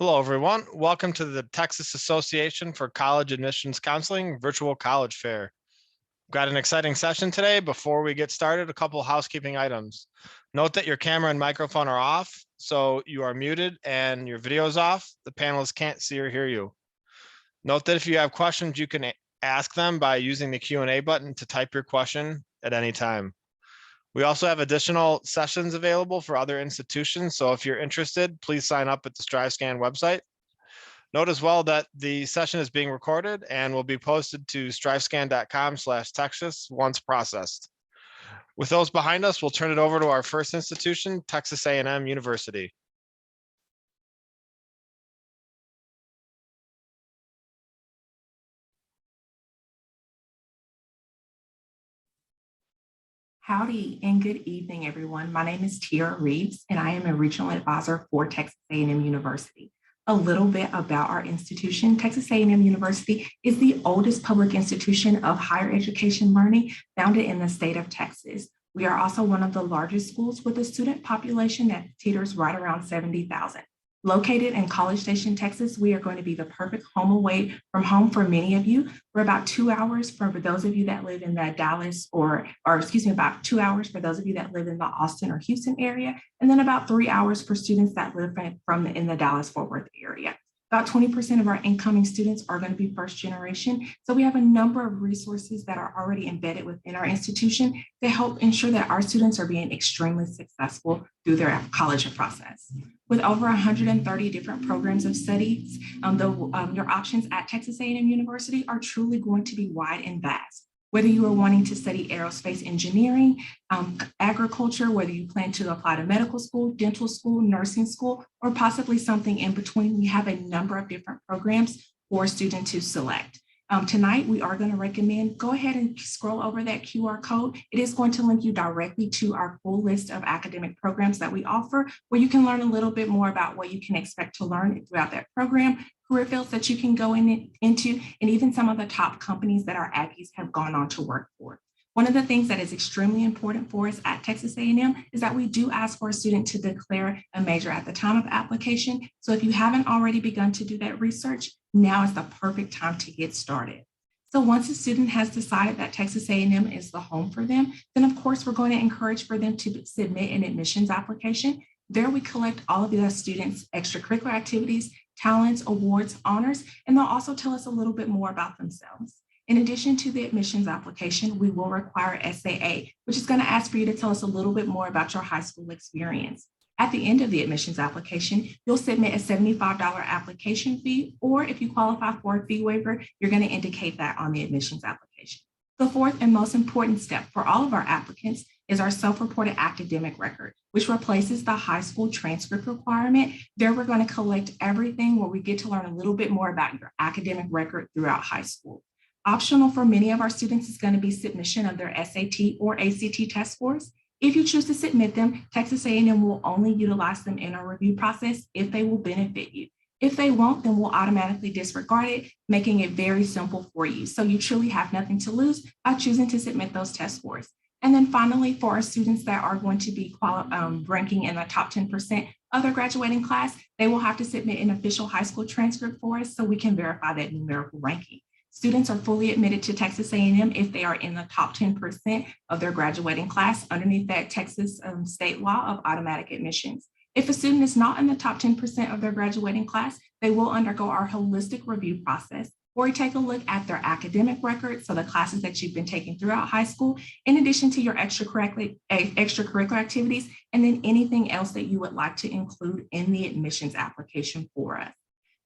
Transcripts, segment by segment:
Hello, everyone. Welcome to the Texas Association for College Admissions Counseling Virtual College Fair. We've got an exciting session today. Before we get started, a couple housekeeping items. Note that your camera and microphone are off, so you are muted and your video is off. The panelists can't see or hear you. Note that if you have questions, you can ask them by using the Q&A button to type your question at any time. We also have additional sessions available for other institutions. So if you're interested, please sign up at the StriveScan website. Note as well that the session is being recorded and will be posted to strivescan.com/Texas once processed. With those behind us, we'll turn it over to our first institution, Texas A&M University. Howdy and good evening, everyone. My name is Tiara Reeves, and I am a regional advisor for Texas A&M University. A little bit about our institution. Texas A&M University is the oldest public institution of higher education learning founded in the state of Texas. We are also one of the largest schools with a student population that teeters right around 70,000. Located in College Station, Texas, we are going to be the perfect home away from home for many of you. We're about 2 hours for those of you that live in the Dallas about 2 hours for those of you that live in the Austin or Houston area, and then about 3 hours for students that live in the Dallas-Fort Worth area. About 20% of our incoming students are going to be first generation. So we have a number of resources that are already embedded within our institution to help ensure that our students are being extremely successful through their college process. With over 130 different programs of studies, your options at Texas A&M University are truly going to be wide and vast. Whether you are wanting to study aerospace engineering, agriculture, whether you plan to apply to medical school, dental school, nursing school, or possibly something in between, we have a number of different programs for a student to select. Tonight, we are going to recommend, go ahead and scroll over that QR code. It is going to link you directly to our full list of academic programs that we offer, where you can learn a little bit more about what you can expect to learn throughout that program, career fields that you can go into, and even some of the top companies that our Aggies have gone on to work for. One of the things that is extremely important for us at Texas A&M is that we do ask for a student to declare a major at the time of application. So if you haven't already begun to do that research, now is the perfect time to get started. So once a student has decided that Texas A&M is the home for them, then of course we're going to encourage for them to submit an admissions application. There we collect all of the students' extracurricular activities, talents, awards, honors, and they'll also tell us a little bit more about themselves. In addition to the admissions application, we will require SAA, which is going to ask for you to tell us a little bit more about your high school experience. At the end of the admissions application, you'll submit a $75 application fee, or if you qualify for a fee waiver, you're going to indicate that on the admissions application. The fourth and most important step for all of our applicants is our self-reported academic record, which replaces the high school transcript requirement. There we're going to collect everything where we get to learn a little bit more about your academic record throughout high school. Optional for many of our students is going to be submission of their SAT or ACT test scores. If you choose to submit them, Texas A&M will only utilize them in our review process if they will benefit you. If they won't, then we'll automatically disregard it, making it very simple for you. So you truly have nothing to lose by choosing to submit those test scores. And then finally, for our students that are going to be ranking in the top 10% of their graduating class, they will have to submit an official high school transcript for us so we can verify that numerical ranking. Students are fully admitted to Texas A&M if they are in the top 10% of their graduating class underneath that Texas state law of automatic admissions. If a student is not in the top 10% of their graduating class, they will undergo our holistic review process, where we take a look at their academic record, so the classes that you've been taking throughout high school, in addition to your extracurricular activities, and then anything else that you would like to include in the admissions application for us.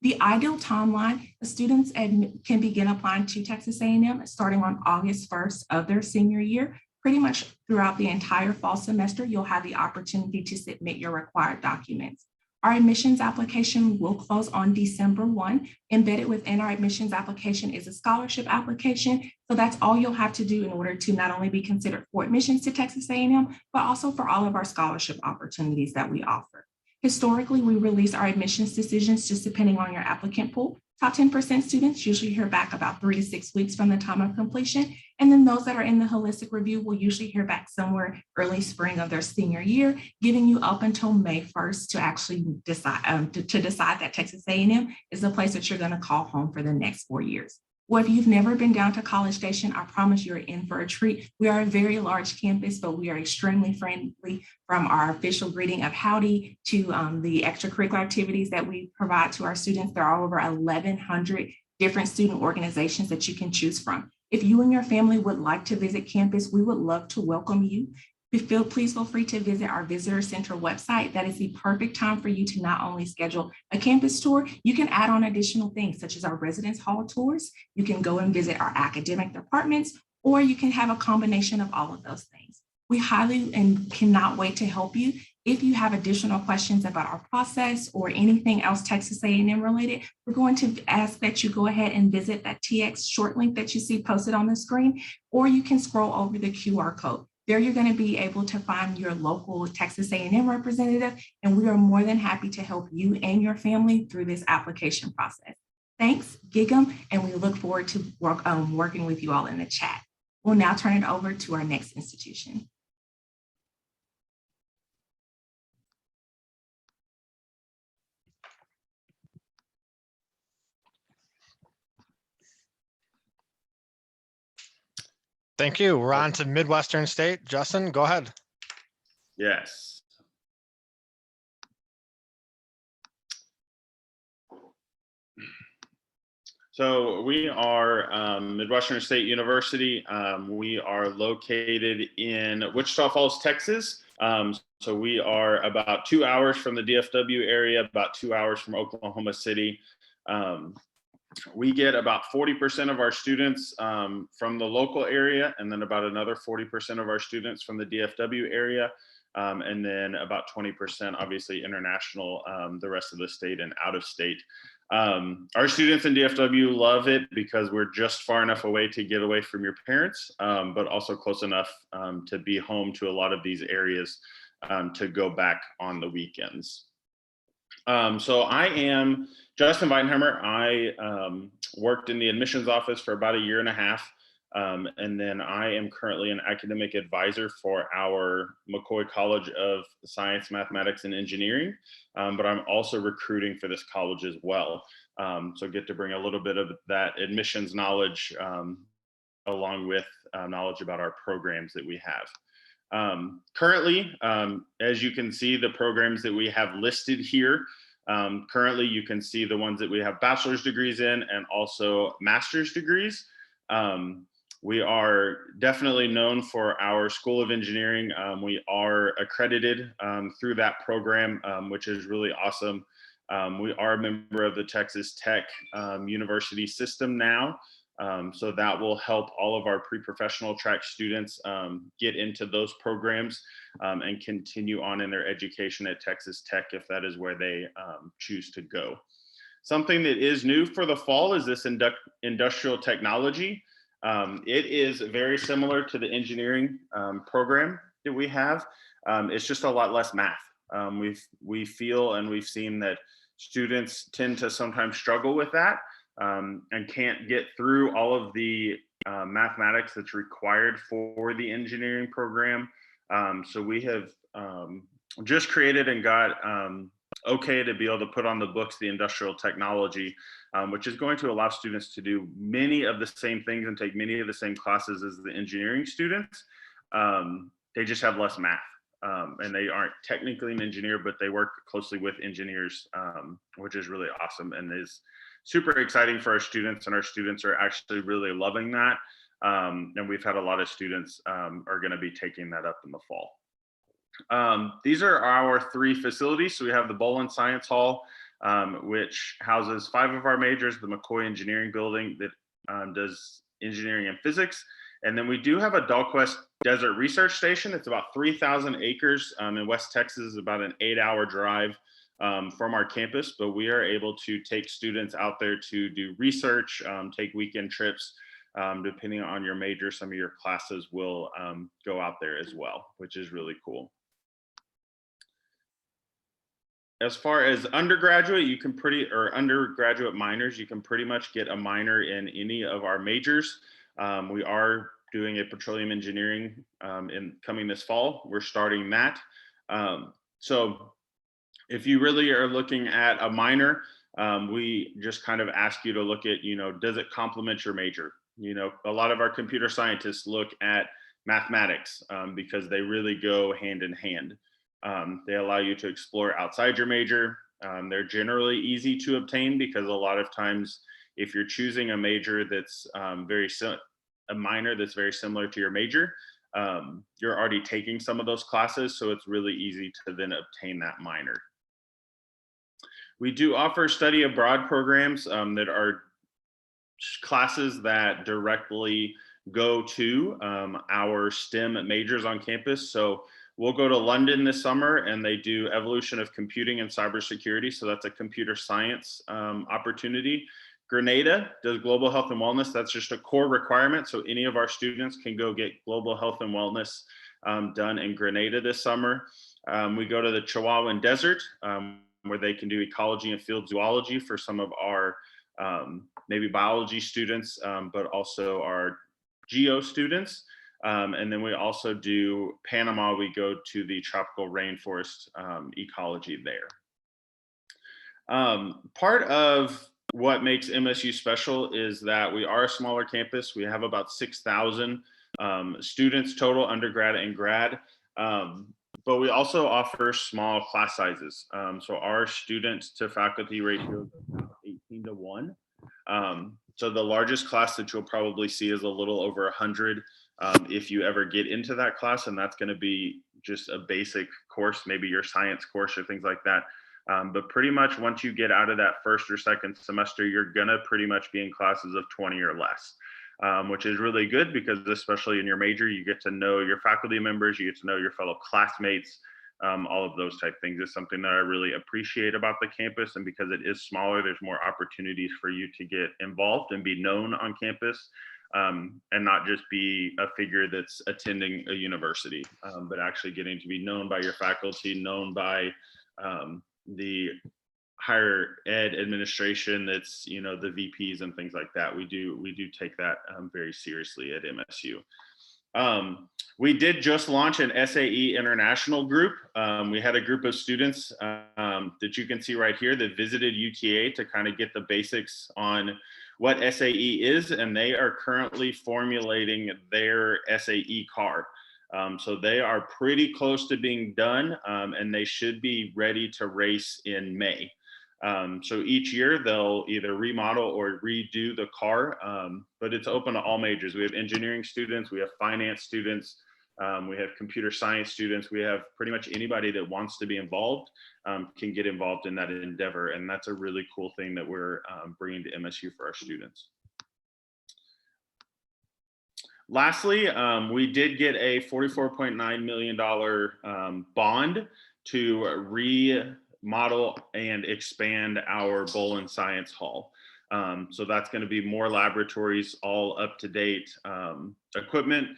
The ideal timeline, the students can begin applying to Texas A&M starting on August 1st of their senior year. Pretty much throughout the entire fall semester, you'll have the opportunity to submit your required documents. Our admissions application will close on December 1. Embedded within our admissions application is a scholarship application. So that's all you'll have to do in order to not only be considered for admissions to Texas A&M, but also for all of our scholarship opportunities that we offer. Historically, we release our admissions decisions just depending on your applicant pool Top 10% students usually hear back about 3 to 6 weeks from the time of completion. And then those that are in the holistic review will usually hear back somewhere early spring of their senior year, giving you up until May 1st to actually decide to decide that Texas A&M is the place that you're going to call home for the next 4 years. Well, if you've never been down to College Station, I promise you're in for a treat. We are a very large campus, but we are extremely friendly, from our official greeting of howdy to the extracurricular activities that we provide to our students. There are over 1,100 different student organizations that you can choose from. If you and your family would like to visit campus, we would love to welcome you. Please feel free to visit our visitor center website. That is the perfect time for you to not only schedule a campus tour, you can add on additional things such as our residence hall tours. You can go and visit our academic departments, or you can have a combination of all of those things. We highly and cannot wait to help you. If you have additional questions about our process or anything else Texas A&M related, we're going to ask that you go ahead and visit that TX short link that you see posted on the screen, or you can scroll over the QR code. There you're going to be able to find your local Texas A&M representative, and we are more than happy to help you and your family through this application process. Thanks, Gig'em, and we look forward to working with you all in the chat. We'll now turn it over to our next institution. Thank you. We're on to Midwestern State. Justin, go ahead. Yes. So we are Midwestern State University. We are located in Wichita Falls, Texas. So we are about 2 hours from the DFW area, about 2 hours from Oklahoma City. We get about 40% of our students from the local area, and then about another 40% of our students from the DFW area, and then about 20% obviously international, the rest of the state and out of state. Our students in DFW love it because we're just far enough away to get away from your parents, but also close enough to be home to a lot of these areas to go back on the weekends. So I am Justin Weidenheimer. I worked in the admissions office for about 1.5 years. And then I am currently an academic advisor for our McCoy College of Science, Mathematics, and Engineering. But I'm also recruiting for this college as well. So get to bring a little bit of that admissions knowledge along with knowledge about our programs that we have. Currently, as you can see, the programs that we have listed here, currently you can see the ones that we have bachelor's degrees in and also master's degrees. We are definitely known for our School of Engineering. We are accredited through that program, which is really awesome. We are a member of the Texas Tech University system now. So that will help all of our pre-professional track students get into those programs and continue on in their education at Texas Tech if that is where they choose to go. Something that is new for the fall is this industrial technology. It is very similar to the engineering program that we have. It's just a lot less math. We feel and we've seen that students tend to sometimes struggle with that. And can't get through all of the mathematics that's required for the engineering program. So we have just created and got okay to be able to put on the books the industrial technology, which is going to allow students to do many of the same things and take many of the same classes as the engineering students. They just have less math. And they aren't technically an engineer, but they work closely with engineers, which is really awesome and is super exciting for our students, and our students are actually really loving that. And we've had a lot of students are going to be taking that up in the fall. These are our 3 facilities. So we have the Bolin Science Hall, which houses 5 of our majors, the McCoy Engineering Building that does engineering and physics. And then we do have a Dahlquist Desert Research Station. It's about 3,000 acres in West Texas, about an 8-hour drive from our campus, but we are able to take students out there to do research, take weekend trips, depending on your major. Some of your classes will go out there as well, which is really cool. As far as undergraduate, you can or undergraduate minors, you can pretty much get a minor in any of our majors. We are doing a petroleum engineering coming this fall. We're starting that. So if you really are looking at a minor, we just kind of ask you to look at, does it complement your major? A lot of our computer scientists look at mathematics because they really go hand in hand. They allow you to explore outside your major. They're generally easy to obtain because a lot of times if you're choosing a major that's a minor that's very similar to your major, you're already taking some of those classes, so it's really easy to then obtain that minor. We do offer study abroad programs that are classes that directly go to our STEM majors on campus. So we'll go to London this summer and they do evolution of computing and cybersecurity. So that's a computer science opportunity. Grenada does global health and wellness. That's just a core requirement. So any of our students can go get global health and wellness done in Grenada this summer. We go to the Chihuahuan Desert where they can do ecology and field zoology for some of our maybe biology students, but also our geo students. And then we also do Panama. We go to the tropical rainforest ecology there. Part of what makes MSU special is that we are a smaller campus. We have about 6,000 students total, undergrad and grad. But we also offer small class sizes. So our student to faculty ratio is about 18 to 1. So the largest class that you'll probably see is a little over 100 if you ever get into that class, and that's going to be just a basic course, maybe your science course or things like that. But pretty much once you get out of that first or second semester, you're going to pretty much be in classes of 20 or less. Which is really good because especially in your major, you get to know your faculty members, you get to know your fellow classmates, all of those type things is something that I really appreciate about the campus. And because it is smaller, there's more opportunities for you to get involved and be known on campus and not just be a figure that's attending a university, but actually getting to be known by your faculty, known by the higher ed administration, that's the VPs and things like that. We do take that very seriously at MSU. We did just launch an SAE international group. We had a group of students that you can see right here that visited UTA to kind of get the basics on what SAE is, and they are currently formulating their SAE car. So they are pretty close to being done, and they should be ready to race in May. So each year they'll either remodel or redo the car, but it's open to all majors. We have engineering students, we have finance students, we have computer science students. We have pretty much anybody that wants to be involved can get involved in that endeavor. And that's a really cool thing that we're bringing to MSU for our students. Lastly, we did get a $44.9 million bond to remodel and expand our Bolin Science Hall. So that's going to be more laboratories, all up-to-date equipment,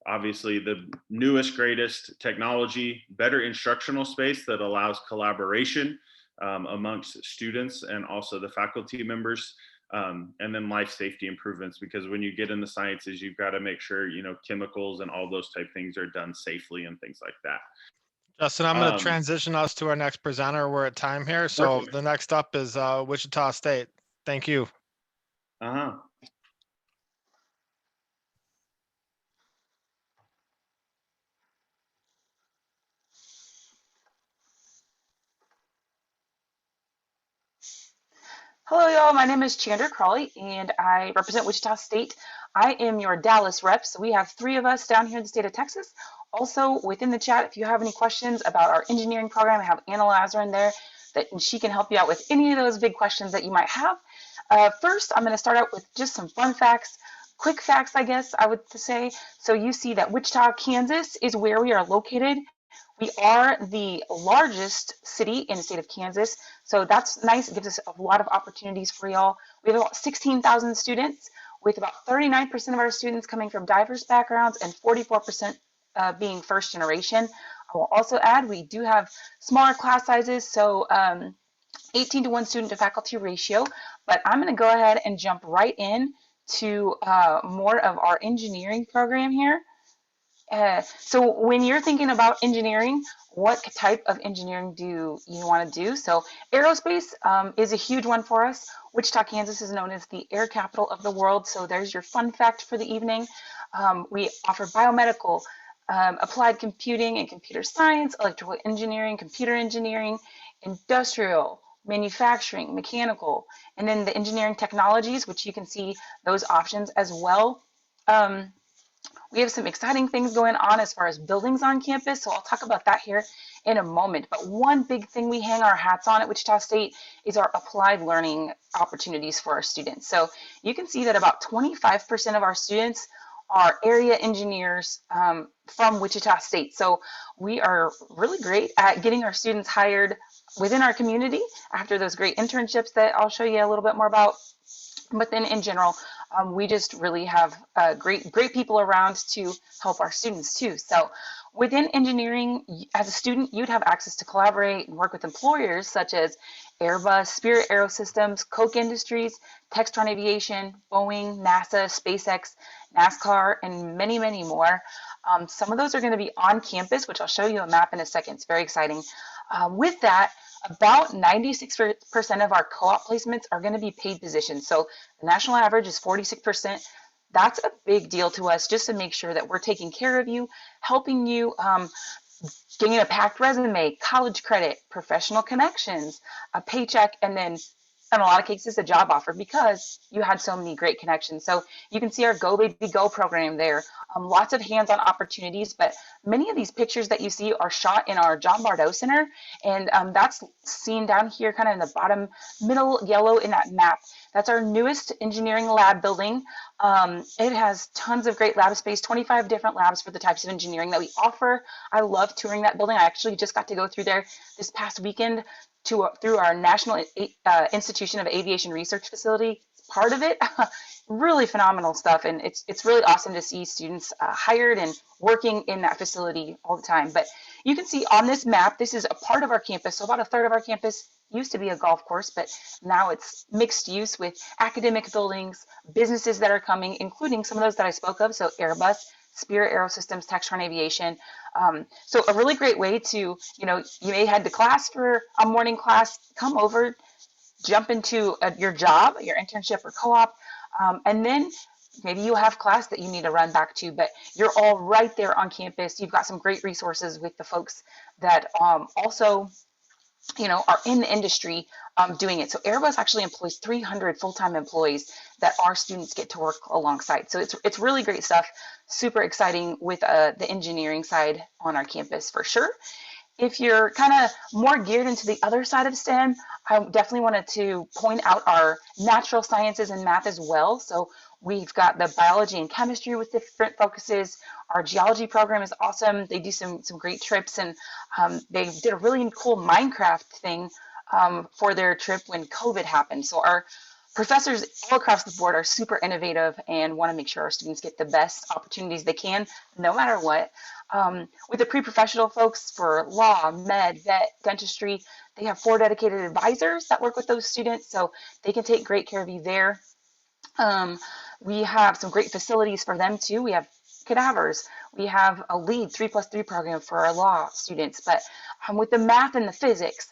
obviously the newest, greatest technology, better instructional space that allows collaboration amongst students and also the faculty members. And then life safety improvements, because when you get in the sciences, you've got to make sure, chemicals and all those type things are done safely and things like that. Justin, I'm going to transition us to our next presenter. We're at time here. So Perfect. The next up is Wichita State. Thank you. Hello, y'all. My name is Chandra Crawley, and I represent Wichita State. I am your Dallas rep, so we have 3 of us down here in the state of Texas. Also, within the chat, if you have any questions about our engineering program, I have Analyzer in there, and she can help you out with any of those big questions that you might have. First, I'm going to start out with just some fun facts, quick facts, I guess I would say. So you see that Wichita, Kansas is where we are located. We are the largest city in the state of Kansas, so that's nice. It gives us a lot of opportunities for y'all. We have about 16,000 students, with about 39% of our students coming from diverse backgrounds and 44% being first generation. I will also add we do have smaller class sizes, so 18 to 1 student to faculty ratio, but I'm going to go ahead and jump right in to more of our engineering program here. So when you're thinking about engineering, what type of engineering do you want to do? So aerospace is a huge one for us. Wichita, Kansas is known as the air capital of the world. So there's your fun fact for the evening. We offer biomedical, applied computing and computer science, electrical engineering, computer engineering, industrial, manufacturing, mechanical, and then the engineering technologies, which you can see those options as well. We have some exciting things going on as far as buildings on campus, so I'll talk about that here in a moment. But one big thing we hang our hats on at Wichita State is our applied learning opportunities for our students. So you can see that about 25% of our students are area engineers from Wichita State. So we are really great at getting our students hired within our community after those great internships that I'll show you a little bit more about. But then in general, we just really have great people around to help our students too. So within engineering, as a student, you'd have access to collaborate and work with employers such as Airbus, Spirit Aerosystems, Koch Industries, Textron Aviation, Boeing, NASA, SpaceX, NASCAR, and many, many more. Some of those are going to be on campus, which I'll show you a map in a second. It's very exciting. With that, about 96% of our co-op placements are going to be paid positions. So the national average is 46%. That's a big deal to us, just to make sure that we're taking care of you, helping you getting a packed resume, college credit, professional connections, a paycheck, and then in a lot of cases a job offer because you had so many great connections. So you can see our Go Baby Go program there. Lots of hands-on opportunities, but many of these pictures that you see are shot in our John Bardeau Center, and that's seen down here kind of in the bottom middle yellow in that map. That's our newest engineering lab building. It has tons of great lab space, 25 different labs for the types of engineering that we offer. I love touring that building. I actually just got to go through there this past weekend through our National Institution of Aviation Research facility. Part of it, really phenomenal stuff, and it's really awesome to see students hired and working in that facility all the time. But you can see on this map, this is a part of our campus. So about a third of our campus used to be a golf course, but now it's mixed use with academic buildings, businesses that are coming, including some of those that I spoke of. So Airbus, Spirit Aerosystems, Textron Aviation. So a really great way to, you may head to class for a morning class, come over, jump into your job, your internship or co-op, and then maybe you have class that you need to run back to, but you're all right there on campus. You've got some great resources with the folks that also are in the industry doing it. So Airbus actually employs 300 full-time employees that our students get to work alongside. So it's really great stuff, super exciting with the engineering side on our campus for sure. If you're kind of more geared into the other side of STEM, I definitely wanted to point out our natural sciences and math as well. So we've got the biology and chemistry with different focuses. Our geology program is awesome. They do some great trips, and they did a really cool Minecraft thing for their trip when COVID happened. So our professors all across the board are super innovative and want to make sure our students get the best opportunities they can, no matter what. With the pre-professional folks for law, med, vet, dentistry, they have 4 dedicated advisors that work with those students, so they can take great care of you there. We have some great facilities for them too. We have cadavers. We have a LEAD 3+3 program for our law students, but with the math and the physics,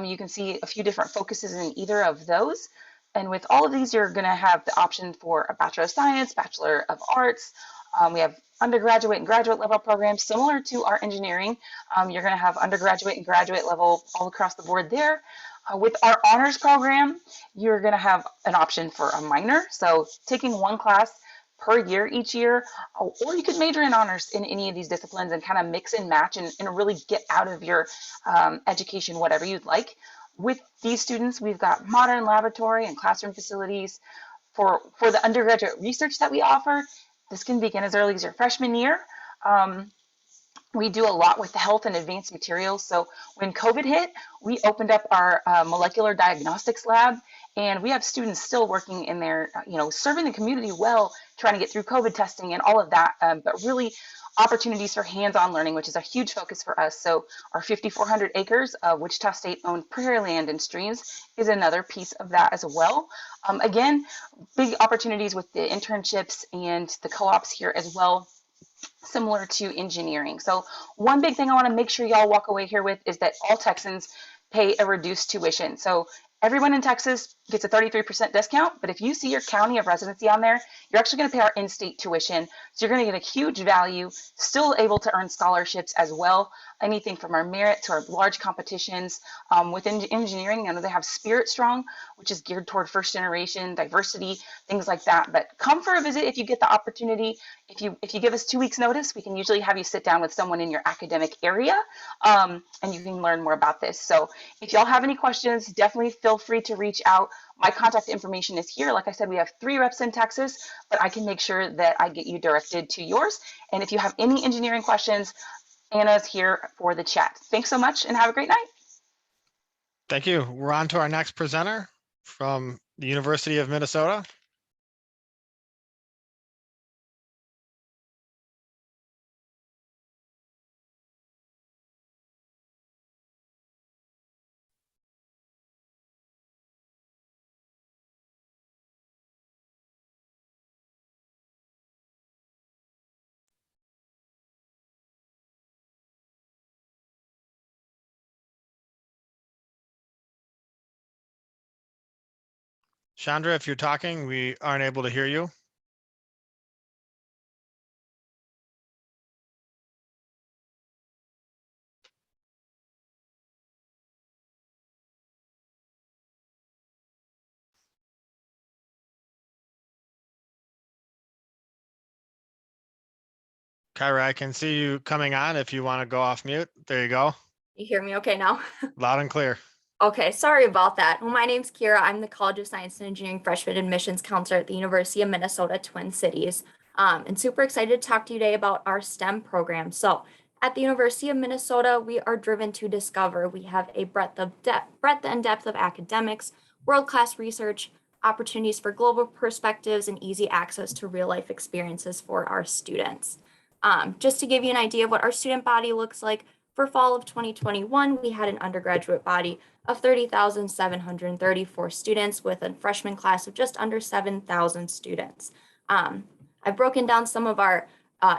you can see a few different focuses in either of those. And with all of these, you're going to have the option for a Bachelor of Science, Bachelor of Arts. We have undergraduate and graduate level programs similar to our engineering. You're going to have undergraduate and graduate level all across the board there. With our honors program, you're going to have an option for a minor. So taking one class per year each year, or you could major in honors in any of these disciplines and kind of mix and match and really get out of your education whatever you'd like. With these students, we've got modern laboratory and classroom facilities. For the undergraduate research that we offer, this can begin as early as your freshman year. We do a lot with the health and advanced materials. So when COVID hit, we opened up our molecular diagnostics lab, and we have students still working in there, serving the community well, trying to get through COVID testing and all of that, but really opportunities for hands-on learning, which is a huge focus for us. So our 5,400 acres of Wichita State-owned prairie land and streams is another piece of that as well. Again, big opportunities with the internships and the co-ops here as well, similar to engineering. So one big thing I want to make sure y'all walk away here with is that all Texans pay a reduced tuition. So everyone in Texas gets a 33% discount, but if you see your county of residency on there, you're actually going to pay our in-state tuition. So you're going to get a huge value, still able to earn scholarships as well. Anything from our merit to our large competitions. Within engineering, I know they have Spirit Strong, which is geared toward first generation, diversity, things like that. But come for a visit if you get the opportunity. If you give us 2 weeks notice, we can usually have you sit down with someone in your academic area, and you can learn more about this. So if y'all have any questions, definitely feel free to reach out. My contact information is here. Like I said, we have 3 reps in Texas, but I can make sure that I get you directed to yours. And if you have any engineering questions, Anna's here for the chat. Thanks so much and have a great night. Thank you. We're on to our next presenter from the University of Minnesota. Chandra, if you're talking, we aren't able to hear you. Kyra, I can see you coming on if you want to go off mute. There you go. You hear me okay now? Loud and clear. Okay, sorry about that. Well, my name's Kira. I'm the College of Science and Engineering freshman admissions counselor at the University of Minnesota Twin Cities. And super excited to talk to you today about our STEM program. So at the University of Minnesota, we are driven to discover. We have a breadth and depth of academics, world-class research, opportunities for global perspectives, and easy access to real-life experiences for our students. Just to give you an idea of what our student body looks like, for fall of 2021, we had an undergraduate body of 30,734 students with a freshman class of just under 7,000 students. I've broken down some of our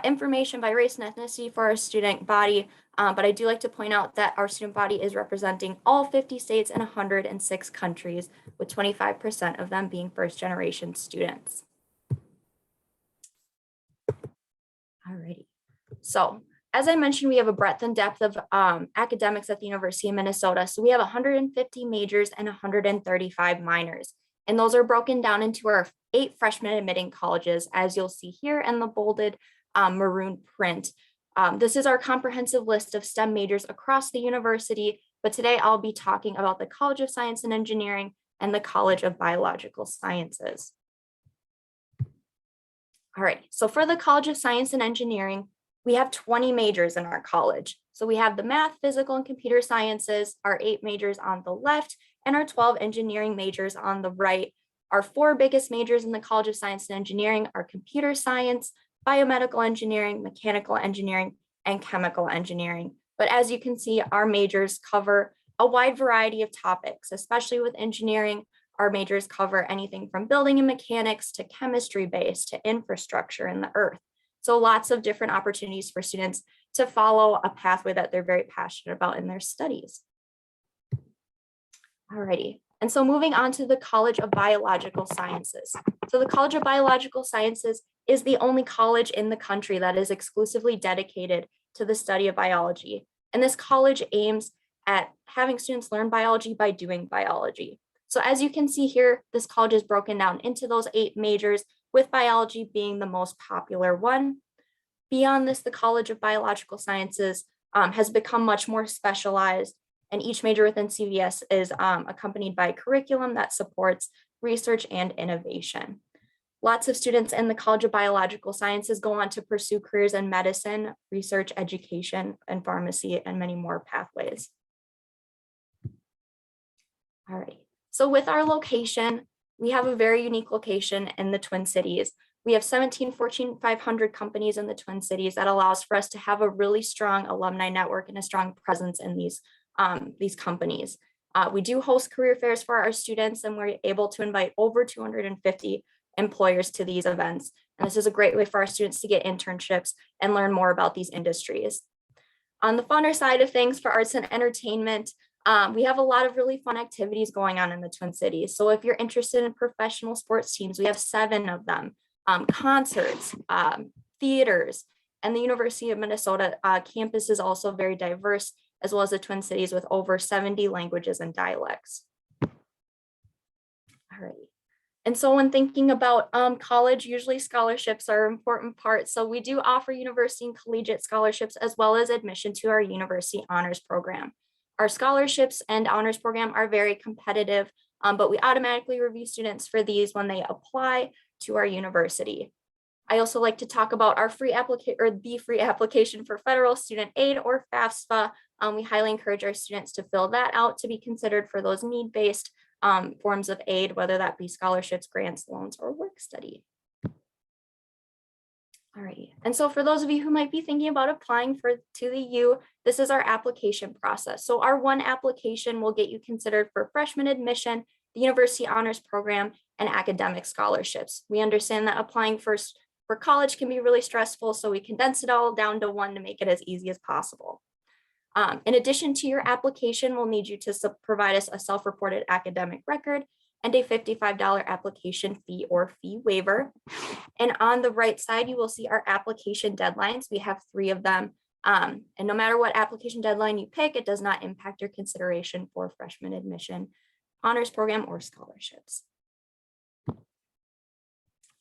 information by race and ethnicity for our student body, but I do like to point out that our student body is representing all 50 states and 106 countries, with 25% of them being first-generation students. Alrighty, so as I mentioned, we have a breadth and depth of academics at the University of Minnesota. So we have 150 majors and 135 minors. And those are broken down into our 8 freshman admitting colleges, as you'll see here in the bolded maroon print. This is our comprehensive list of STEM majors across the university, but today I'll be talking about the College of Science and Engineering and the College of Biological Sciences. All right, so for the College of Science and Engineering, we have 20 majors in our college. So we have the math, physical, and computer sciences, our 8 majors on the left, and our 12 engineering majors on the right. Our 4 biggest majors in the College of Science and Engineering are computer science, biomedical engineering, mechanical engineering, and chemical engineering. But as you can see, our majors cover a wide variety of topics, especially with engineering. Our majors cover anything from building and mechanics to chemistry-based to infrastructure in the earth. So lots of different opportunities for students to follow a pathway that they're very passionate about in their studies. Alrighty, and so moving on to the College of Biological Sciences. So the College of Biological Sciences is the only college in the country that is exclusively dedicated to the study of biology. And this college aims at having students learn biology by doing biology. So as you can see here, this college is broken down into those 8 majors, with biology being the most popular one. Beyond this, the College of Biological Sciences has become much more specialized, and each major within CVS is accompanied by a curriculum that supports research and innovation. Lots of students in the College of Biological Sciences go on to pursue careers in medicine, research, education, and pharmacy, and many more pathways. All right, so with our location, we have a very unique location in the Twin Cities. We have 17 Fortune 500 companies in the Twin Cities that allows for us to have a really strong alumni network and a strong presence in these companies. We do host career fairs for our students, and we're able to invite over 250 employers to these events. And this is a great way for our students to get internships and learn more about these industries. On the funner side of things, for arts and entertainment, we have a lot of really fun activities going on in the Twin Cities. So if you're interested in professional sports teams, we have 7 of them, concerts, theaters, and the University of Minnesota campus is also very diverse, as well as the Twin Cities with over 70 languages and dialects. All right. And so when thinking about college, usually scholarships are an important part. So we do offer university and collegiate scholarships, as well as admission to our university honors program. Our scholarships and honors program are very competitive, but we automatically review students for these when they apply to our university. I also like to talk about our free application for federal student aid, or FAFSA. We highly encourage our students to fill that out to be considered for those need-based forms of aid, whether that be scholarships, grants, loans, or work study. All right, and so for those of you who might be thinking about applying to the U, this is our application process. So our one application will get you considered for freshman admission, the University Honors Program, and academic scholarships. We understand that applying for college can be really stressful, so we condense it all down to one to make it as easy as possible. In addition to your application, we'll need you to provide us a self-reported academic record and a $55 application fee or fee waiver. And on the right side, you will see our application deadlines. We have 3 of them. And no matter what application deadline you pick, it does not impact your consideration for freshman admission, honors program, or scholarships.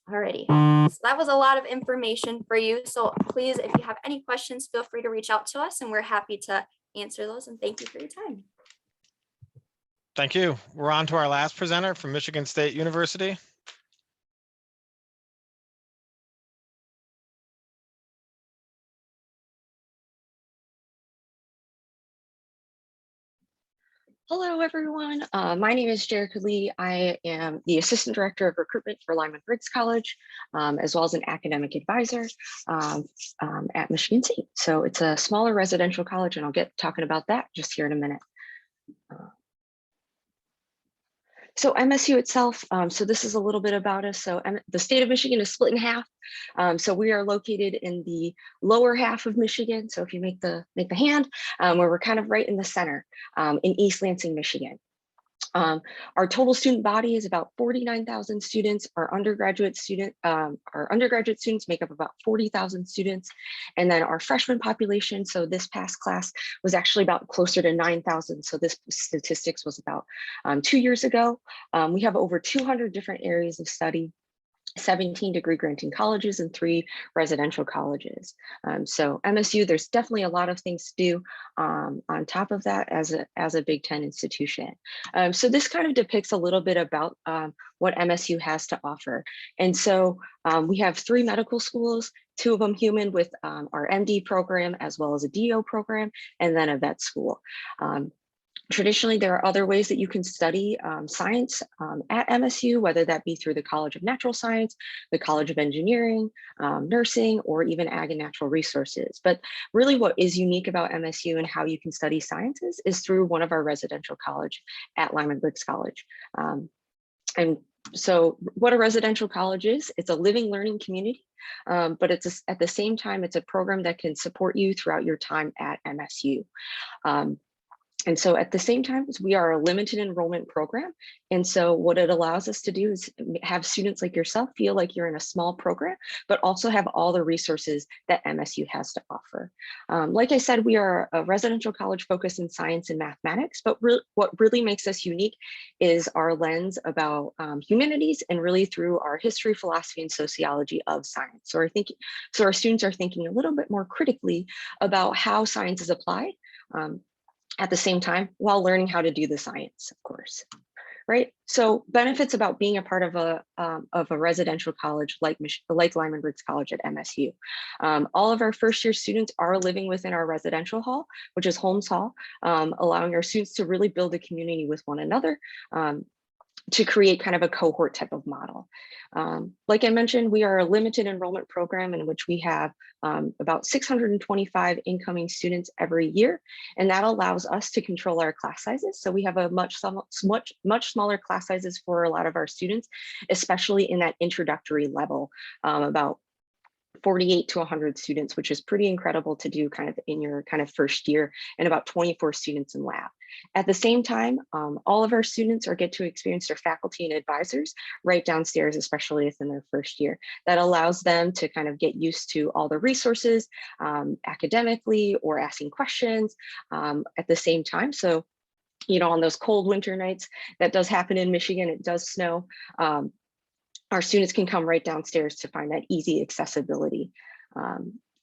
Alrighty, so that was a lot of information for you. So please, if you have any questions, feel free to reach out to us and we're happy to answer those, and thank you for your time. Thank you. We're on to our last presenter from Michigan State University. Hello, everyone. My name is Jerica Lee. I am the Assistant Director of Recruitment for Lyman Briggs College, as well as an academic advisor at Michigan State. So it's a smaller residential college, and I'll get talking about that just here in a minute. So MSU itself, so this is a little bit about us. So the state of Michigan is split in half. So we are located in the lower half of Michigan. So if you make the hand, where we're kind of right in the center, in East Lansing, Michigan. Our total student body is about 49,000 students. Our undergraduate students make up about 40,000 students. And then our freshman population, so this past class was actually about closer to 9,000. So this statistics was about 2 years ago. We have over 200 different areas of study, 17 degree granting colleges and 3 residential colleges. So MSU, there's definitely a lot of things to do on top of that as a Big Ten institution. So this kind of depicts a little bit about what MSU has to offer. And so we have 3 medical schools, 2 of them human with our MD program, as well as a DO program, and then a vet school. Traditionally, there are other ways that you can study science at MSU, whether that be through the College of Natural Science, the College of Engineering, nursing, or even ag and natural resources. But really what is unique about MSU and how you can study sciences is through one of our residential college at Lyman Briggs College. And so what a residential college is, it's a living learning community, but it's at the same time, it's a program that can support you throughout your time at MSU. And so at the same time, we are a limited enrollment program. And so what it allows us to do is have students like yourself feel like you're in a small program, but also have all the resources that MSU has to offer. Like I said, we are a residential college focused in science and mathematics, but what really makes us unique is our lens about humanities, and really through our history, philosophy, and sociology of science. So our students are thinking a little bit more critically about how science is applied, at the same time, while learning how to do the science, of course, right? So benefits about being a part of a residential college like Lyman Briggs College at MSU. All of our first year students are living within our residential hall, which is Holmes Hall, allowing our students to really build a community with one another. to create kind of a cohort type of model. Like I mentioned, we are a limited enrollment program in which we have about 625 incoming students every year, and that allows us to control our class sizes. So we have a much smaller class sizes for a lot of our students, especially in that introductory level, about 48 to 100 students, which is pretty incredible to do kind of in your kind of first year, and about 24 students in lab. At the same time, all of our students get to experience their faculty and advisors right downstairs, especially within their first year. That allows them to kind of get used to all the resources academically or asking questions at the same time. So, you know, on those cold winter nights, that does happen in Michigan, it does snow. Our students can come right downstairs to find that easy accessibility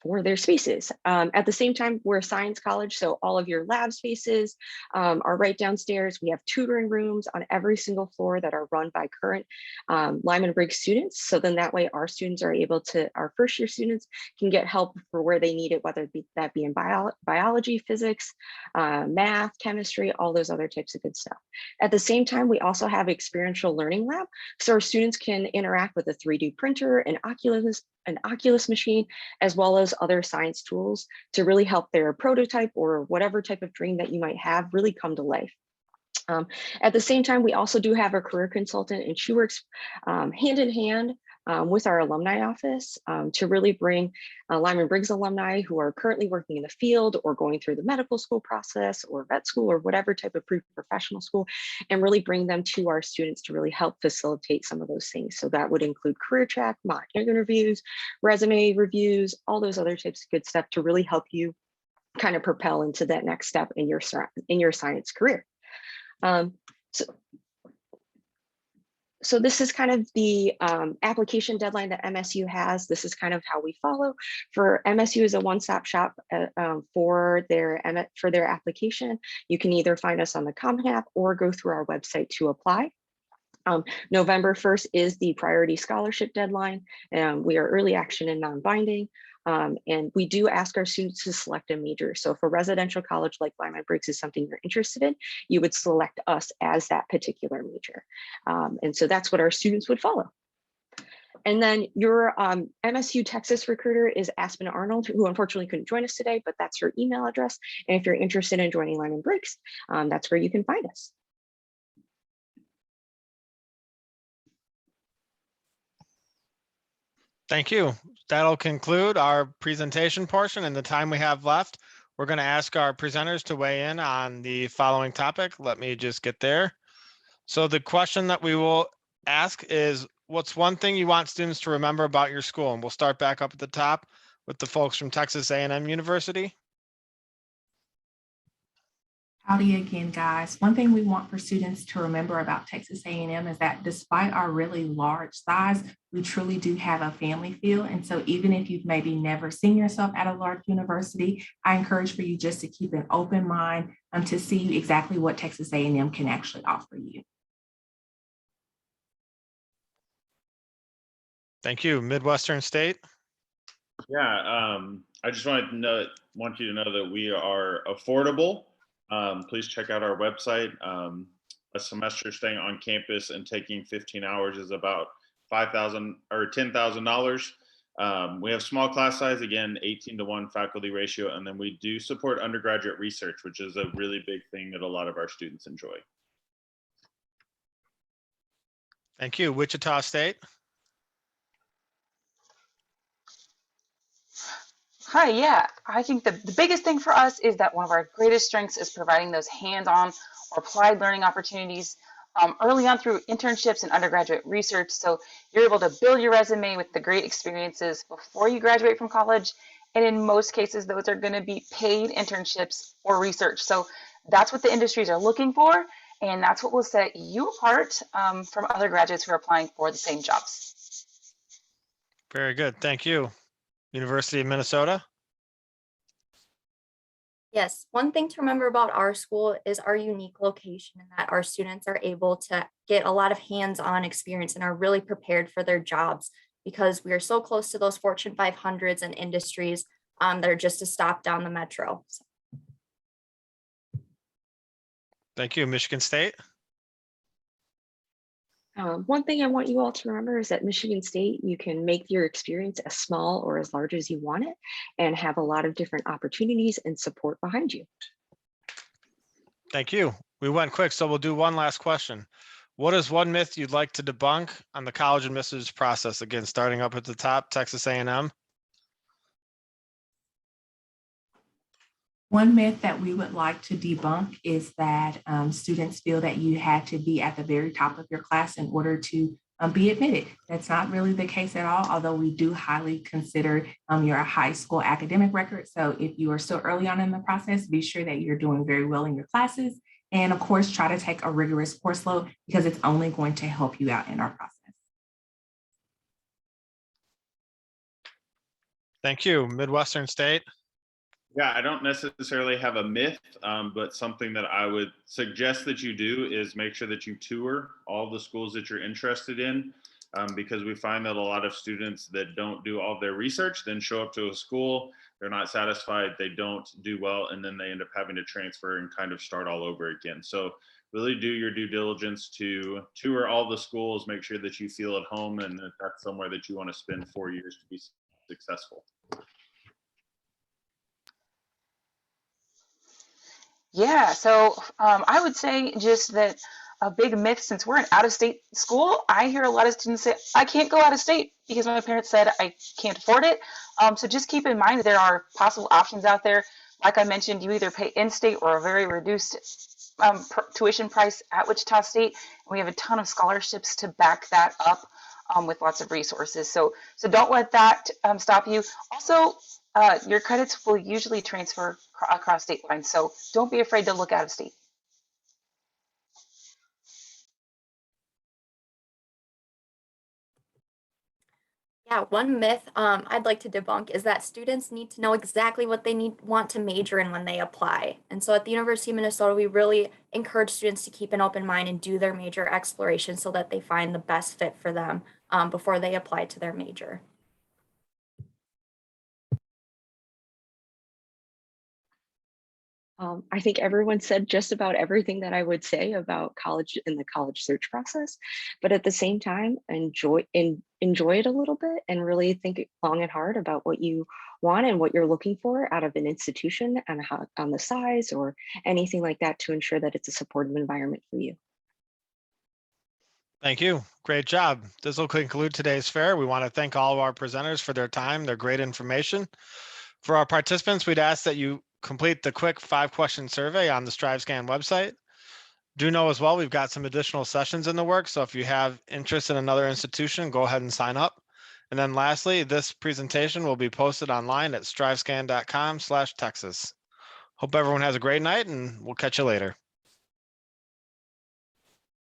for their spaces. At the same time, we're a science college, so all of your lab spaces are right downstairs. We have tutoring rooms on every single floor that are run by current Lyman Briggs students. So then that way our students are able to, our first year students can get help for where they need it, whether that be in biology, physics, math, chemistry, all those other types of good stuff. At the same time, we also have experiential learning lab. So our students can interact with a 3D printer, an Oculus machine, as well as other science tools to really help their prototype or whatever type of dream that you might have really come to life. At the same time, we also do have a career consultant, and she works hand in hand with our alumni office to really bring Lyman Briggs alumni who are currently working in the field or going through the medical school process or vet school or whatever type of pre-professional school, and really bring them to our students to really help facilitate some of those things. So that would include career track, mock interviews, resume reviews, all those other types of good stuff to really help you kind of propel into that next step in your science career. So this is kind of the application deadline that MSU has. This is kind of how we follow. For MSU is a one-stop shop for their application. You can either find us on the Common App or go through our website to apply. November 1st is the priority scholarship deadline. We are early action and non-binding. And we do ask our students to select a major. So if a residential college like Lyman Briggs is something you're interested in, you would select us as that particular major. And so that's what our students would follow. And then your MSU Texas recruiter is Aspen Arnold, who unfortunately couldn't join us today, but that's her email address. And if you're interested in joining Lyman Briggs, that's where you can find us. Thank you. That'll conclude our presentation portion. And the time we have left, we're going to ask our presenters to weigh in on the following topic. Let me just get there. So the question that we will ask is, what's one thing you want students to remember about your school? And we'll start back up at the top with the folks from Texas A&M University. Howdy again, guys. One thing we want for students to remember about Texas A&M is that despite our really large size, we truly do have a family feel. And so even if you've maybe never seen yourself at a large university, I encourage for you just to keep an open mind to see exactly what Texas A&M can actually offer you. Thank you. Midwestern State. Yeah, I just want you to know that we are affordable. Please check out our website. A semester staying on campus and taking 15 hours is about $5,000 or $10,000. We have small class size, again, 18-to-1 faculty ratio, and then we do support undergraduate research, which is a really big thing that a lot of our students enjoy. Thank you. Wichita State. Hi, yeah. I think the biggest thing for us is that one of our greatest strengths is providing those hands-on or applied learning opportunities early on through internships and undergraduate research. So you're able to build your resume with the great experiences before you graduate from college. And in most cases, those are going to be paid internships or research. So that's what the industries are looking for. And that's what will set you apart from other graduates who are applying for the same jobs. Very good. Thank you. University of Minnesota. Yes, one thing to remember about our school is our unique location and that our students are able to get a lot of hands-on experience and are really prepared for their jobs because we are so close to those Fortune 500s and industries that are just a stop down the metro. So. Thank you. Michigan State. One thing I want you all to remember is that Michigan State, you can make your experience as small or as large as you want it and have a lot of different opportunities and support behind you. Thank you. We went quick, so we'll do one last question. What is one myth you'd like to debunk on the college admissions process? Again, starting up at the top, Texas A&M. One myth that we would like to debunk is that students feel that you had to be at the very top of your class in order to be admitted. That's not really the case at all, although we do highly consider your high school academic record. So if you are still early on in the process, be sure that you're doing very well in your classes. And of course, try to take a rigorous course load because it's only going to help you out in our process. Thank you. Midwestern State. Yeah, I don't necessarily have a myth, but something that I would suggest that you do is make sure that you tour all the schools that you're interested in, because we find that a lot of students that don't do all their research then show up to a school, they're not satisfied, they don't do well, and then they end up having to transfer and kind of start all over again. So really do your due diligence to tour all the schools, make sure that you feel at home and that that's somewhere that you want to spend 4 years to be successful. Yeah, so I would say just that a big myth, since we're an out-of-state school, I hear a lot of students say, I can't go out of state because my parents said I can't afford it. So just keep in mind that there are possible options out there. Like I mentioned, you either pay in-state or a very reduced tuition price at Wichita State. And we have a ton of scholarships to back that up with lots of resources. So don't let that stop you. Also, your credits will usually transfer across state lines, so don't be afraid to look out of state. Yeah, one myth I'd like to debunk is that students need to know exactly what they want to major in when they apply. And so at the University of Minnesota, we really encourage students to keep an open mind and do their major exploration so that they find the best fit for them before they apply to their major. I think everyone said just about everything that I would say about college and the college search process, but at the same time, enjoy it a little bit and really think long and hard about what you want and what you're looking for out of an institution and how, on the size or anything like that to ensure that it's a supportive environment for you. Thank you. Great job. This will conclude today's fair. We want to thank all of our presenters for their time, their great information. For our participants, we'd ask that you complete the quick 5-question survey on the StriveScan website. Do know as well, we've got some additional sessions in the works. So if you have interest in another institution, go ahead and sign up. And then lastly, this presentation will be posted online at strivescan.com/Texas. Hope everyone has a great night and we'll catch you later.